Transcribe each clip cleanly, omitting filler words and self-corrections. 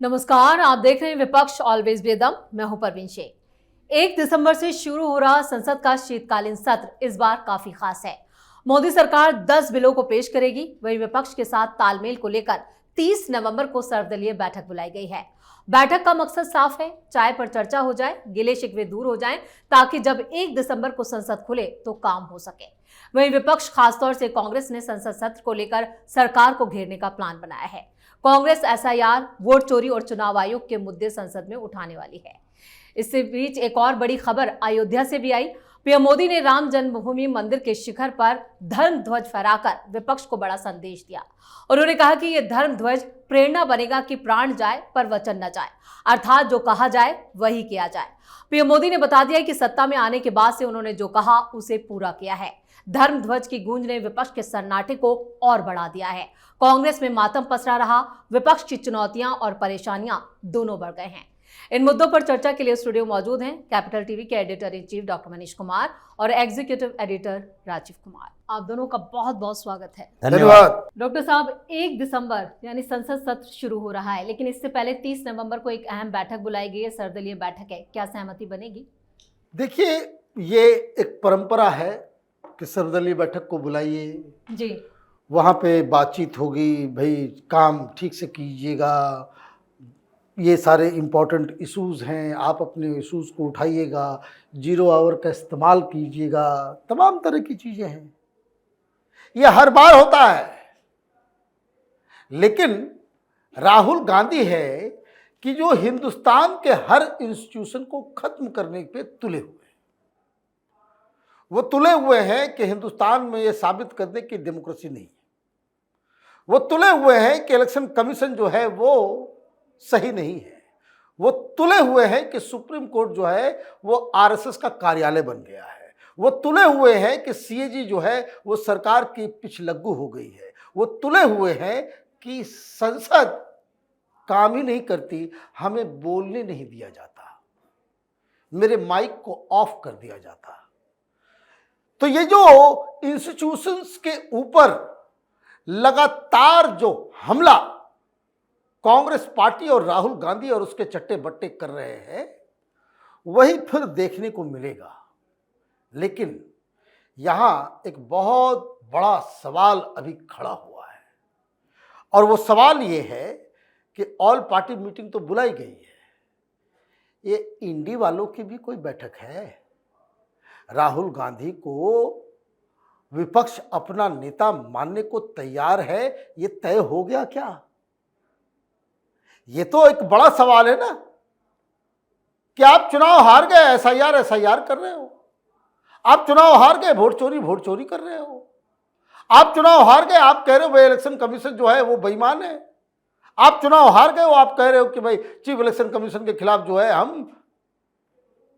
नमस्कार, आप देख रहे हैं विपक्ष ऑलवेज बेदम। मैं हूं परवीन शेख। 1 दिसंबर से शुरू हो रहा संसद का शीतकालीन सत्र इस बार काफी खास है। मोदी सरकार 10 बिलों को पेश करेगी। वहीं विपक्ष के साथ तालमेल को लेकर 30 नवंबर को सर्वदलीय बैठक बुलाई गई है। बैठक का मकसद साफ है, चाय पर चर्चा हो जाए, गिले शिकवे दूर हो जाएं, ताकि जब 1 दिसंबर को संसद खुले तो काम हो सके। वहीं विपक्ष खासतौर से कांग्रेस ने संसद सत्र को लेकर सरकार को घेरने का प्लान बनाया है। कांग्रेस एसआईआर, वोट चोरी और चुनाव आयोग के मुद्दे संसद में उठाने वाली है। इससे बीच एक और बड़ी खबर अयोध्या से भी आई। पीएम मोदी ने राम जन्मभूमि मंदिर के शिखर पर धर्म ध्वज फहराकर विपक्ष को बड़ा संदेश दिया। उन्होंने कहा कि यह धर्म ध्वज प्रेरणा बनेगा कि प्राण जाए पर वचन न जाए, अर्थात जो कहा जाए वही किया जाए। पीएम मोदी ने बता दिया कि सत्ता में आने के बाद से उन्होंने जो कहा उसे पूरा किया है। धर्म ध्वज की गूंज ने विपक्ष के सन्नाटे को और बढ़ा दिया है। कांग्रेस में मातम पसरा रहा। विपक्ष की चुनौतियां और परेशानियां दोनों बढ़ गए हैं। इन मुद्दों पर चर्चा के लिए स्टूडियो मौजूद हैं कैपिटल टीवी के editor in chief doctor Manish Kumar और एग्जीक्यूटिव एडिटर राजीव कुमार। आप दोनों का बहुत बहुत स्वागत है। धन्यवाद। डॉक्टर साहब, 1 दिसंबर यानी संसद सत्र शुरू हो रहा है, लेकिन इससे पहले 30 नवंबर को एक अहम बैठक बुलाई गई है, सर्वदलीय बैठक है। क्या सहमति बनेगी? देखिए, ये एक परंपरा है कि सर्वदलीय बैठक को बुलाइए जी, वहाँ पे बातचीत होगी, भाई काम ठीक से कीजिएगा, ये सारे इम्पोर्टेंट इश्यूज हैं, आप अपने इश्यूज को उठाइएगा, 0 आवर का इस्तेमाल कीजिएगा, तमाम तरह की चीज़ें हैं। ये हर बार होता है। लेकिन राहुल गांधी है कि जो हिंदुस्तान के हर इंस्टीट्यूशन को खत्म करने पे तुले हुए हैं। वो तुले हुए हैं कि हिंदुस्तान में ये साबित कर दे कि डेमोक्रेसी नहीं है। वो तुले हुए हैं कि इलेक्शन कमीशन जो है वो सही नहीं है। वो तुले हुए हैं कि सुप्रीम कोर्ट जो है वो आरएसएस का कार्यालय बन गया है। वो तुले हुए हैं कि सीएजी जो है वो सरकार की पिछलग्गू हो गई है। वो तुले हुए हैं कि संसद काम ही नहीं करती, हमें बोलने नहीं दिया जाता, मेरे माइक को ऑफ कर दिया जाता। तो ये जो इंस्टीट्यूशंस के ऊपर लगातार जो हमला कांग्रेस पार्टी और राहुल गांधी और उसके चट्टे बट्टे कर रहे हैं, वही फिर देखने को मिलेगा। लेकिन यहां एक बहुत बड़ा सवाल अभी खड़ा हुआ है, और वो सवाल ये है कि ऑल पार्टी मीटिंग तो बुलाई गई है, ये इंडी वालों की भी कोई बैठक है? राहुल गांधी को विपक्ष अपना नेता मानने को तैयार है, ये तय हो गया क्या? ये तो एक बड़ा सवाल है ना कि आप चुनाव हार गए, एसआईआर कर रहे हो। आप चुनाव हार गए, वोट चोरी कर रहे हो। आप चुनाव हार गए, आप कह रहे हो भाई इलेक्शन कमीशन जो है वो बेईमान है। आप चुनाव हार गए हो, आप कह रहे हो कि भाई चीफ इलेक्शन कमीशन के खिलाफ जो है हम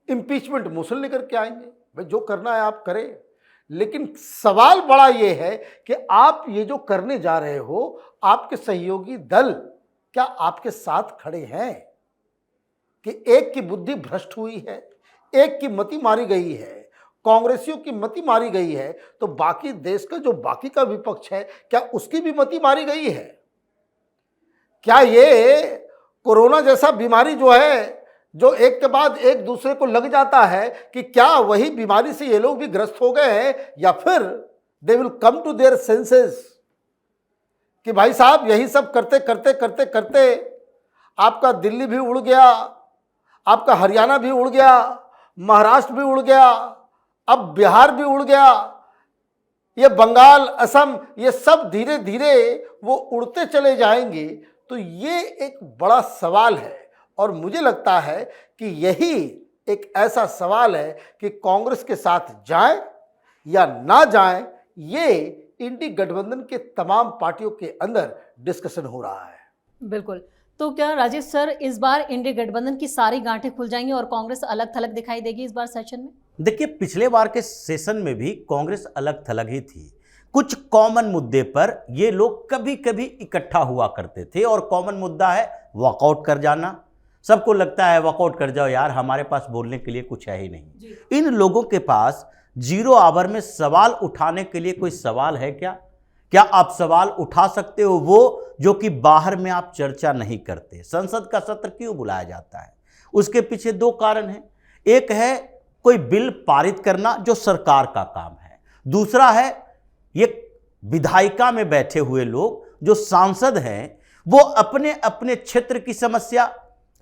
इंपीचमेंट मोशन लेकर के आएंगे। भाई जो करना है आप करें, लेकिन सवाल बड़ा ये है कि आप ये जो करने जा रहे हो, आपके सहयोगी दल क्या आपके साथ खड़े हैं? कि एक की बुद्धि भ्रष्ट हुई है, एक की मति मारी गई है, कांग्रेसियों की मति मारी गई है, तो बाकी देश का जो बाकी का विपक्ष है क्या उसकी भी मति मारी गई है? क्या ये कोरोना जैसा बीमारी जो है, जो एक के बाद एक दूसरे को लग जाता है, कि क्या वही बीमारी से ये लोग भी ग्रस्त हो गए हैं, या फिर they will come to their senses कि भाई साहब यही सब करते करते करते करते आपका दिल्ली भी उड़ गया, आपका हरियाणा भी उड़ गया, महाराष्ट्र भी उड़ गया, अब बिहार भी उड़ गया, ये बंगाल, असम, ये सब धीरे धीरे वो उड़ते चले जाएंगे। तो ये एक बड़ा सवाल है, और मुझे लगता है कि यही एक ऐसा सवाल है कि कांग्रेस के साथ जाएं या ना जाएं, ये इंडी गठबंधन के तमाम पार्टियों के अंदर डिस्कशन हो रहा है। बिल्कुल। तो क्या राजेश सर, इस बार इंडी गठबंधन की सारी गांठें खुल जाएंगी और कांग्रेस अलग थलग दिखाई देगी इस बार सेशन में? देखिए, पिछले बार के सेशन में भी कांग्रेस अलग थलग ही थी। कुछ कॉमन मुद्दे पर ये लोग कभी कभी इकट्ठा हुआ करते थे, और कॉमन मुद्दा है वॉकआउट कर जाना। सबको लगता है वॉकआउट कर जाओ यार, हमारे पास बोलने के लिए कुछ है ही नहीं। इन लोगों के पास 0 आवर में सवाल उठाने के लिए कोई सवाल है क्या? क्या आप सवाल उठा सकते हो वो जो कि बाहर में आप चर्चा नहीं करते। संसद का सत्र क्यों बुलाया जाता है? उसके पीछे दो कारण हैं। एक है कोई बिल पारित करना जो सरकार का काम है, दूसरा है ये विधायिका में बैठे हुए लोग जो सांसद हैं वो अपने अपने क्षेत्र की समस्या,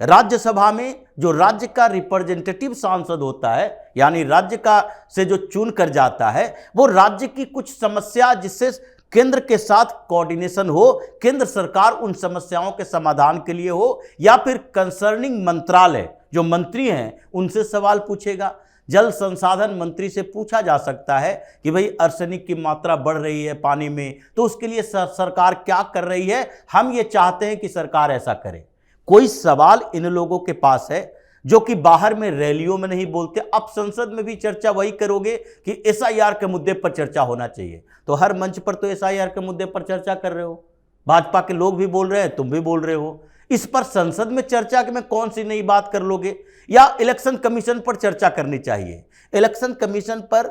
राज्यसभा में जो राज्य का रिप्रेजेंटेटिव सांसद होता है यानी राज्य का से जो चुन कर जाता है, वो राज्य की कुछ समस्या जिससे केंद्र के साथ कोऑर्डिनेशन हो, केंद्र सरकार उन समस्याओं के समाधान के लिए हो, या फिर कंसर्निंग मंत्रालय जो मंत्री हैं उनसे सवाल पूछेगा। जल संसाधन मंत्री से पूछा जा सकता है कि भाई आर्सेनिक की मात्रा बढ़ रही है पानी में, तो उसके लिए सरकार क्या कर रही है, हम ये चाहते हैं कि सरकार ऐसा करे। कोई सवाल इन लोगों के पास है जो कि बाहर में रैलियों में नहीं बोलते। अब संसद में भी चर्चा वही करोगे कि एसआईआर के मुद्दे पर चर्चा होना चाहिए, तो हर मंच पर तो एसआईआर के मुद्दे पर चर्चा कर रहे हो, भाजपा के लोग भी बोल रहे हैं, तुम भी बोल रहे हो। इस पर संसद में चर्चा में कौन सी नई बात कर लोगे? या इलेक्शन कमीशन पर चर्चा करनी चाहिए। इलेक्शन कमीशन पर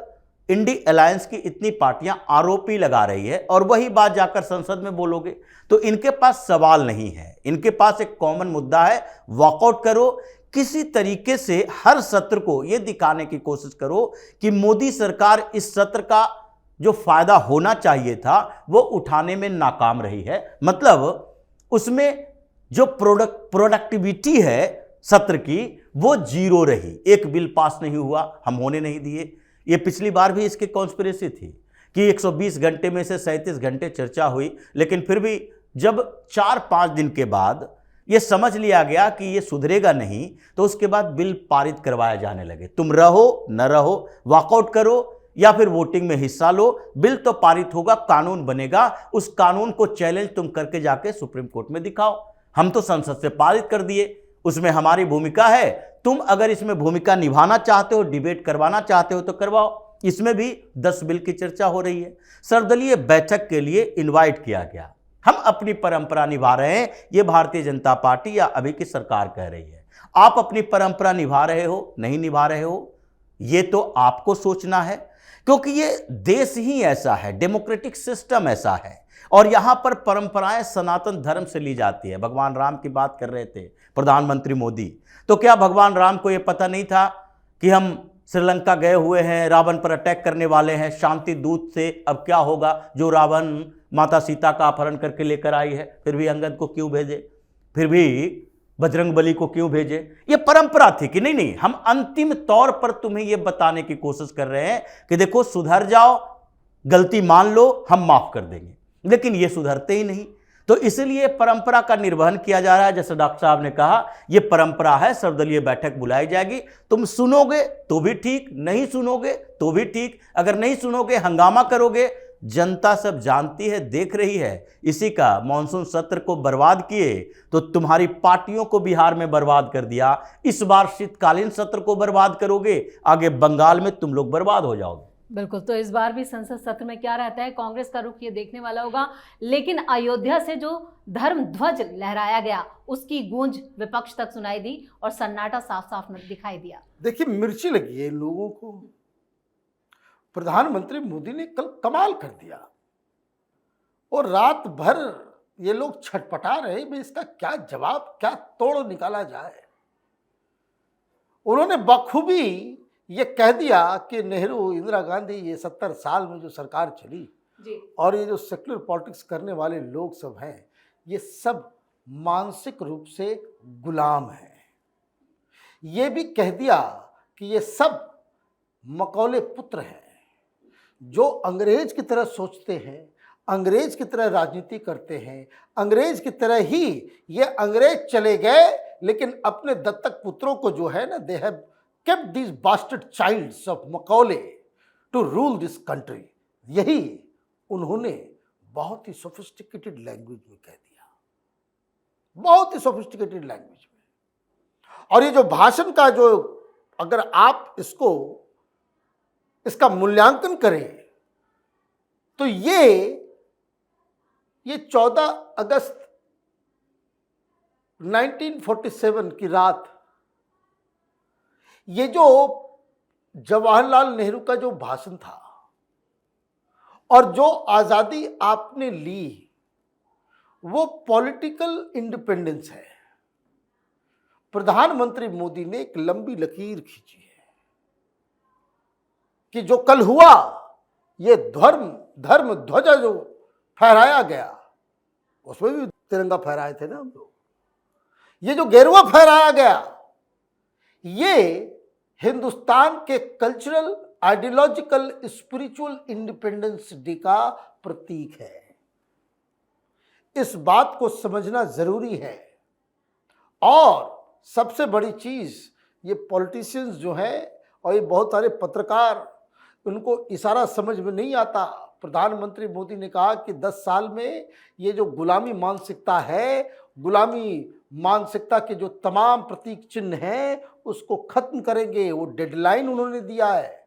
इंडी अलायंस की इतनी पार्टियां आरोप ही लगा रही है और वही बात जाकर संसद में बोलोगे, तो इनके पास सवाल नहीं है, इनके पास एक कॉमन मुद्दा है, वॉकआउट करो। किसी तरीके से हर सत्र को यह दिखाने की कोशिश करो कि मोदी सरकार इस सत्र का जो फायदा होना चाहिए था वो उठाने में नाकाम रही है। मतलब उसमें जो प्रोडक्टिविटी है सत्र की वो जीरो रही। एक बिल पास नहीं हुआ, हम होने नहीं दिए। ये पिछली बार भी इसकी कॉन्स्पिरेसी थी कि 120 घंटे में से 37 घंटे चर्चा हुई, लेकिन फिर भी जब 4-5 दिन के बाद ये समझ लिया गया कि ये सुधरेगा नहीं, तो उसके बाद बिल पारित करवाया जाने लगे। तुम रहो न रहो, वॉकआउट करो या फिर वोटिंग में हिस्सा लो, बिल तो पारित होगा, कानून बनेगा। उस कानून को चैलेंज तुम करके जाके सुप्रीम कोर्ट में दिखाओ। हम तो संसद से पारित कर दिए, उसमें हमारी भूमिका है। तुम अगर इसमें भूमिका निभाना चाहते हो, डिबेट करवाना चाहते हो तो करवाओ। इसमें भी 10 बिल की चर्चा हो रही है। सर्वदलीय बैठक के लिए इनवाइट किया गया। हम अपनी परंपरा निभा रहे हैं, ये भारतीय जनता पार्टी या अभी की सरकार कह रही है। आप अपनी परंपरा निभा रहे हो, नहीं निभा रहे हो, ये तो आपको सोचना है, क्योंकि ये देश ही ऐसा है, डेमोक्रेटिक सिस्टम ऐसा है और यहां पर परंपराएं सनातन धर्म से ली जाती है। भगवान राम की बात कर रहे थे प्रधानमंत्री मोदी, तो क्या भगवान राम को यह पता नहीं था कि हम श्रीलंका गए हुए हैं, रावण पर अटैक करने वाले हैं, शांति दूत से अब क्या होगा, जो रावण माता सीता का अपहरण करके लेकर आई है, फिर भी अंगद को क्यों भेजे, फिर भी बजरंगबली को क्यों भेजे? ये परंपरा थी कि नहीं, हम अंतिम तौर पर तुम्हें यह बताने की कोशिश कर रहे हैं कि देखो सुधर जाओ, गलती मान लो, हम माफ कर देंगे। लेकिन ये सुधरते ही नहीं, तो इसलिए परंपरा का निर्वहन किया जा रहा है। जैसे डॉक्टर साहब ने कहा, यह परंपरा है, सर्वदलीय बैठक बुलाई जाएगी। तुम सुनोगे तो भी ठीक, नहीं सुनोगे तो भी ठीक। अगर नहीं सुनोगे, हंगामा करोगे, जनता सब जानती है, देख रही है। इसी का मॉनसून सत्र को बर्बाद किए तो तुम्हारी पार्टियों को बिहार में बर्बाद कर दिया, इस बार शीतकालीन सत्र को बर्बाद करोगे, आगे बंगाल में तुम लोग बर्बाद हो जाओगे। बिल्कुल, तो इस बार भी संसद सत्र में क्या रहता है, कांग्रेस का रुख ये देखने वाला होगा। लेकिन अयोध्या से जो धर्म ध्वज लहराया गया उसकी गूंज विपक्ष तक सुनाई दी और सन्नाटा साफ साफ दिखाई दिया। देखिए, मिर्ची लगी है लोगों को। प्रधानमंत्री मोदी ने कल कमाल कर दिया और रात भर ये लोग छटपटा रहे भाई इसका क्या जवाब, क्या तोड़ निकाला जाए। उन्होंने बखूबी ये कह दिया कि नेहरू, इंदिरा गांधी, ये 70 साल में जो सरकार चली जी, और ये जो सेक्युलर पॉलिटिक्स करने वाले लोग सब हैं, ये सब मानसिक रूप से गुलाम हैं। ये भी कह दिया कि ये सब मकौले पुत्र हैं जो अंग्रेज की तरह सोचते हैं, अंग्रेज की तरह राजनीति करते हैं, अंग्रेज की तरह ही ये अंग्रेज चले गए, लेकिन अपने दत्तक पुत्रों को जो है ना, they have kept these bastard childs of Macaulay to rule this country। यही उन्होंने बहुत ही सोफिस्टिकेटेड लैंग्वेज में कह दिया, बहुत ही सोफिस्टिकेटेड लैंग्वेज में। और ये जो भाषण का जो, अगर आप इसका मूल्यांकन करें तो ये 14 अगस्त 1947 की रात, ये जो जवाहरलाल नेहरू का जो भाषण था और जो आज़ादी आपने ली, वो पॉलिटिकल इंडिपेंडेंस है। प्रधानमंत्री मोदी ने एक लंबी लकीर खींची है कि जो कल हुआ, ये धर्म ध्वजा जो फहराया गया, उसमें भी तिरंगा फहराए थे ना हम लोग। ये जो गेरुआ फहराया गया, ये हिंदुस्तान के cultural, ideological, spiritual independence day का प्रतीक है। इस बात को समझना जरूरी है। और सबसे बड़ी चीज, ये पॉलिटिशियंस जो हैं और ये बहुत सारे पत्रकार, उनको इशारा समझ में नहीं आता। प्रधानमंत्री मोदी ने कहा कि 10 साल में ये जो गुलामी मानसिकता है, गुलामी मानसिकता के जो तमाम प्रतीक चिन्ह हैं, उसको खत्म करेंगे। वो डेडलाइन उन्होंने दिया है।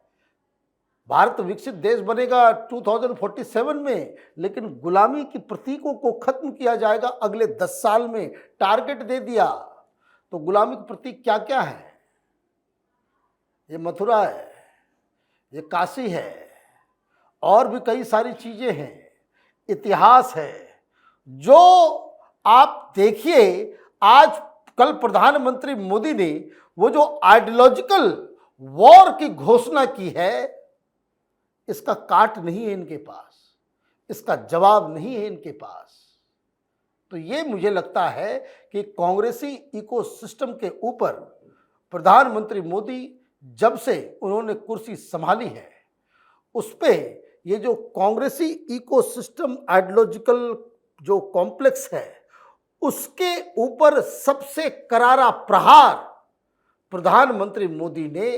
भारत विकसित देश बनेगा 2047 में, लेकिन गुलामी की प्रतीकों को खत्म किया जाएगा अगले 10 साल में, टारगेट दे दिया। तो गुलामी के प्रतीक क्या क्या है? ये मथुरा है, ये काशी है, और भी कई सारी चीजें हैं, इतिहास है। जो आप देखिए, आज कल प्रधानमंत्री मोदी ने वो जो आइडियोलॉजिकल वॉर की घोषणा की है, इसका काट नहीं है इनके पास, इसका जवाब नहीं है इनके पास। तो ये मुझे लगता है कि कांग्रेसी इकोसिस्टम के ऊपर प्रधानमंत्री मोदी जब से उन्होंने कुर्सी संभाली है, उस पे ये जो कांग्रेसी इकोसिस्टम आइडियोलॉजिकल जो कॉम्प्लेक्स है, उसके ऊपर सबसे करारा प्रहार प्रधानमंत्री मोदी ने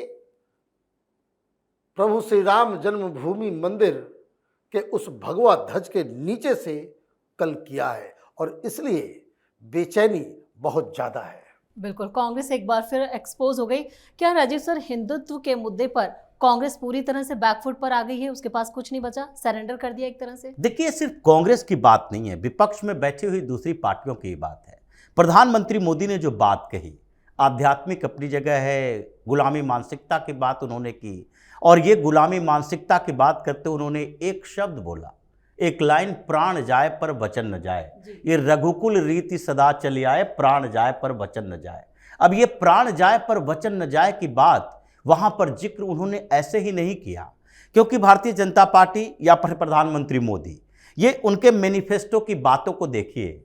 प्रभु श्री राम जन्मभूमि मंदिर के उस भगवा ध्वज के नीचे से कल किया है, और इसलिए बेचैनी बहुत ज्यादा है। बिल्कुल, कांग्रेस एक बार फिर एक्सपोज हो गई। क्या राजीव सर, हिंदुत्व के मुद्दे पर कांग्रेस पूरी तरह से बैकफुट पर आ गई है? उसके पास कुछ नहीं बचा, सरेंडर कर दिया एक तरह से? देखिए, सिर्फ कांग्रेस की बात नहीं है, विपक्ष में बैठी हुई दूसरी पार्टियों की बात है। प्रधानमंत्री मोदी ने जो बात कही, आध्यात्मिक अपनी जगह है, गुलामी मानसिकता की बात उन्होंने की, और ये गुलामी मानसिकता की बात करते उन्होंने एक शब्द बोला, एक लाइन, प्राण जाए पर वचन न जाए। ये रघुकुल रीति सदा चली आए, प्राण जाए पर वचन न जाए। अब ये प्राण जाए पर वचन न जाए की बात वहां पर जिक्र उन्होंने ऐसे ही नहीं किया, क्योंकि भारतीय जनता पार्टी या प्रधानमंत्री मोदी, ये उनके मैनिफेस्टो की बातों को देखिए।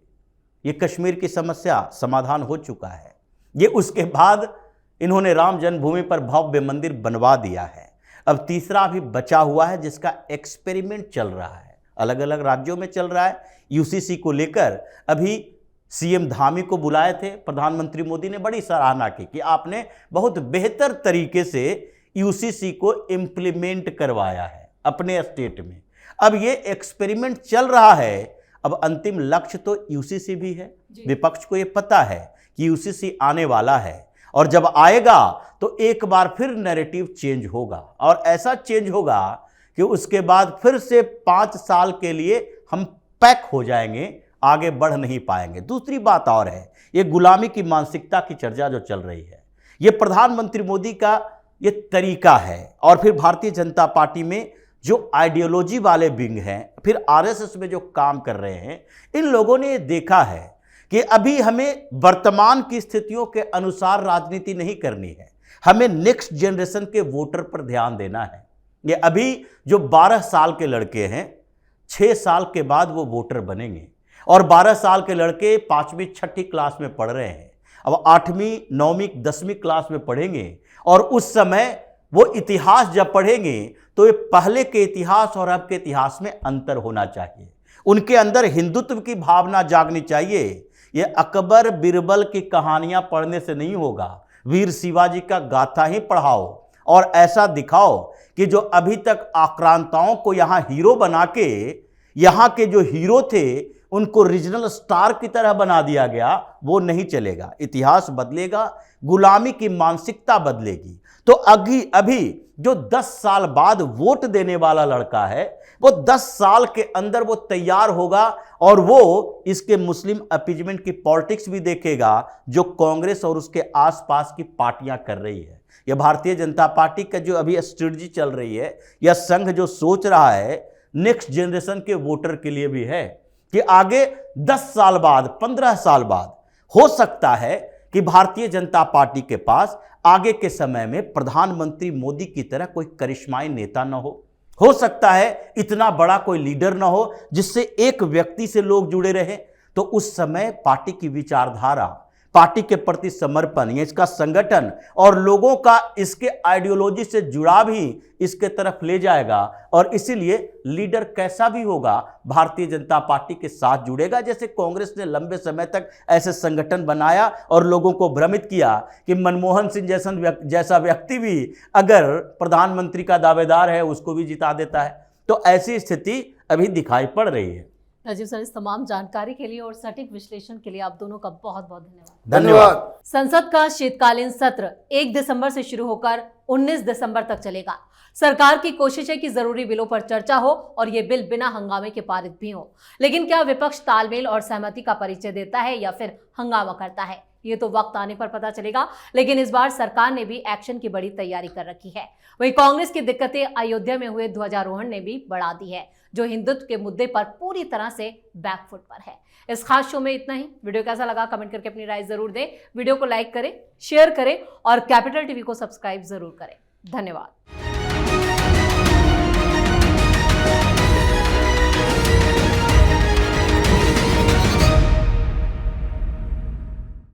ये कश्मीर की समस्या समाधान हो चुका है, ये उसके बाद इन्होंने राम जन्मभूमि पर भव्य मंदिर बनवा दिया है। अब तीसरा भी बचा हुआ है, जिसका एक्सपेरिमेंट चल रहा है, अलग अलग राज्यों में चल रहा है। यूसीसी को लेकर अभी सीएम धामी को बुलाए थे, प्रधानमंत्री मोदी ने बड़ी सराहना की कि आपने बहुत बेहतर तरीके से यूसीसी को इम्प्लीमेंट करवाया है अपने स्टेट में। अब ये एक्सपेरिमेंट चल रहा है, अब अंतिम लक्ष्य तो यूसीसी भी है। विपक्ष को ये पता है कि यूसीसी आने वाला है, और जब आएगा तो एक बार फिर नैरेटिव चेंज होगा, और ऐसा चेंज होगा कि उसके बाद फिर से 5 साल के लिए हम पैक हो जाएंगे, आगे बढ़ नहीं पाएंगे। दूसरी बात और है, ये गुलामी की मानसिकता की चर्चा जो चल रही है, ये प्रधानमंत्री मोदी का ये तरीका है, और फिर भारतीय जनता पार्टी में जो आइडियोलॉजी वाले विंग हैं, फिर आरएसएस में जो काम कर रहे हैं, इन लोगों ने ये देखा है कि अभी हमें वर्तमान की स्थितियों के अनुसार राजनीति नहीं करनी है, हमें नेक्स्ट जनरेशन के वोटर पर ध्यान देना है। ये अभी जो 12 साल के लड़के हैं, 6 साल के बाद वो वोटर बनेंगे, और 12 साल के लड़के 5वीं 6ठी क्लास में पढ़ रहे हैं, अब 8वीं 9वीं 10वीं क्लास में पढ़ेंगे, और उस समय वो इतिहास जब पढ़ेंगे तो ये पहले के इतिहास और अब के इतिहास में अंतर होना चाहिए। उनके अंदर हिंदुत्व की भावना जागनी चाहिए। ये अकबर बीरबल की कहानियां पढ़ने से नहीं होगा, वीर शिवाजी का गाथा ही पढ़ाओ, और ऐसा दिखाओ कि जो अभी तक आक्रांताओं को यहाँ हीरो बना के, यहाँ के जो हीरो थे उनको रीजनल स्टार की तरह बना दिया गया, वो नहीं चलेगा। इतिहास बदलेगा, गुलामी की मानसिकता बदलेगी। तो अभी जो 10 साल बाद वोट देने वाला लड़का है, वो 10 साल के अंदर वो तैयार होगा, और वो इसके मुस्लिम अपीजमेंट की पॉलिटिक्स भी देखेगा जो कांग्रेस और उसके आसपास की पार्टियां कर रही है। यह भारतीय जनता पार्टी का जो अभी स्ट्रेटजी चल रही है, यह संघ जो सोच रहा है नेक्स्ट जनरेशन के वोटर के लिए भी है कि आगे 10 साल बाद, 15 साल बाद हो सकता है कि भारतीय जनता पार्टी के पास आगे के समय में प्रधानमंत्री मोदी की तरह कोई करिश्माई नेता न हो सकता है इतना बड़ा कोई लीडर न हो जिससे एक व्यक्ति से लोग जुड़े रहे। तो उस समय पार्टी की विचारधारा, पार्टी के प्रति समर्पण, ये इसका संगठन और लोगों का इसके आइडियोलॉजी से जुड़ाव ही इसके तरफ ले जाएगा। और इसीलिए लीडर कैसा भी होगा भारतीय जनता पार्टी के साथ जुड़ेगा। जैसे कांग्रेस ने लंबे समय तक ऐसे संगठन बनाया और लोगों को भ्रमित किया कि मनमोहन सिंह जैसा व्यक्ति भी अगर प्रधानमंत्री का दावेदार है उसको भी जिता देता है। तो ऐसी स्थिति अभी दिखाई पड़ रही है। राजीव सर, इस तमाम जानकारी के लिए और सटीक विश्लेषण के लिए आप दोनों का बहुत बहुत धन्यवाद। धन्यवाद। संसद का शीतकालीन सत्र 1 दिसंबर से शुरू होकर 19 दिसंबर तक चलेगा। सरकार की कोशिश है कि जरूरी बिलों पर चर्चा हो और ये बिल बिना हंगामे के पारित भी हो। लेकिन क्या विपक्ष तालमेल और सहमति का परिचय देता है या फिर हंगामा करता है, ये तो वक्त आने पर पता चलेगा। लेकिन इस बार सरकार ने भी एक्शन की बड़ी तैयारी कर रखी है। वहीं कांग्रेस की दिक्कतें अयोध्या में हुए ध्वजारोहण ने भी बढ़ा दी है, जो हिंदुत्व के मुद्दे पर पूरी तरह से बैकफुट पर है। इस खास शो में इतना ही। वीडियो कैसा लगा कमेंट करके अपनी राय जरूर दें। वीडियो को लाइक करें, शेयर करें और कैपिटल टीवी को सब्सक्राइब जरूर करें। धन्यवाद।